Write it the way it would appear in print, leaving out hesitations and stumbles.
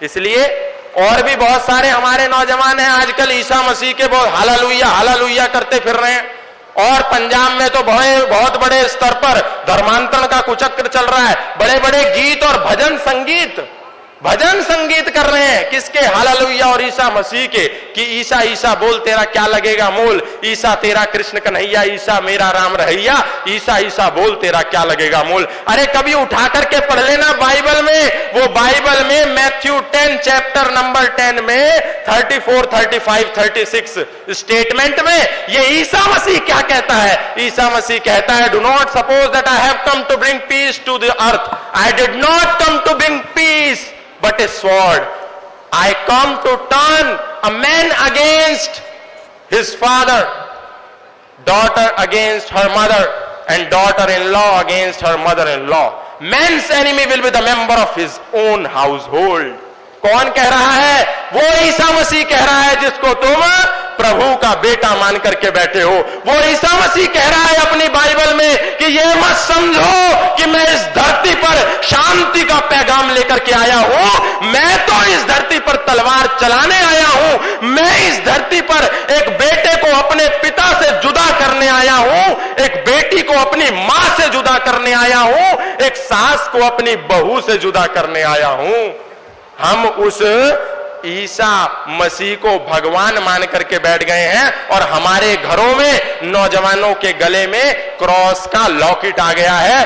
इसलिए और भी बहुत सारे हमारे नौजवान हैं आजकल ईसा मसीह के बहुत हालेलुया हालेलुया करते फिर रहे हैं, और पंजाब में तो बहुत बड़े स्तर पर धर्मांतरण का कुचक्र चल रहा है। बड़े बड़े गीत और भजन संगीत कर रहे हैं, किसके? हालेलुया और ईसा मसीह के, कि ईसा ईसा बोल तेरा क्या लगेगा मोल, ईसा तेरा कृष्ण कन्हैया, ईसा मेरा राम रहिया, ईसा ईसा बोल तेरा क्या लगेगा मोल। अरे कभी उठा करके पढ़ लेना बाइबल में, वो बाइबल में मैथ्यू 10 चैप्टर नंबर 10 में 34, 35, 36 स्टेटमेंट में ये ईसा मसीह क्या कहता है। ईसा मसीह कहता है, do not suppose that I have come to bring peace to the earth, I did not come to bring peace but a sword. I come to turn a man against his father, daughter against her mother, and daughter-in-law against her mother-in-law. Man's enemy will be the member of his own household. कौन कह रहा है? वो ईसा मसीह कह रहा है जिसको तुम प्रभु का बेटा मान करके बैठे हो। वो ईसा मसीह कह रहा है अपनी बाइबल में कि ये मत समझो कि मैं इस धरती पर शांति का पैगाम लेकर के आया हूं, मैं तो इस धरती पर तलवार चलाने आया हूं, मैं इस धरती पर एक बेटे को अपने पिता से जुदा करने आया हूं, एक बेटी को अपनी मां से जुदा करने आया हूं, एक सास को अपनी बहू से जुदा करने आया हूं। हम उस ईसा मसीह को भगवान मान करके बैठ गए हैं, और हमारे घरों में नौजवानों के गले में क्रॉस का लॉकेट आ गया है।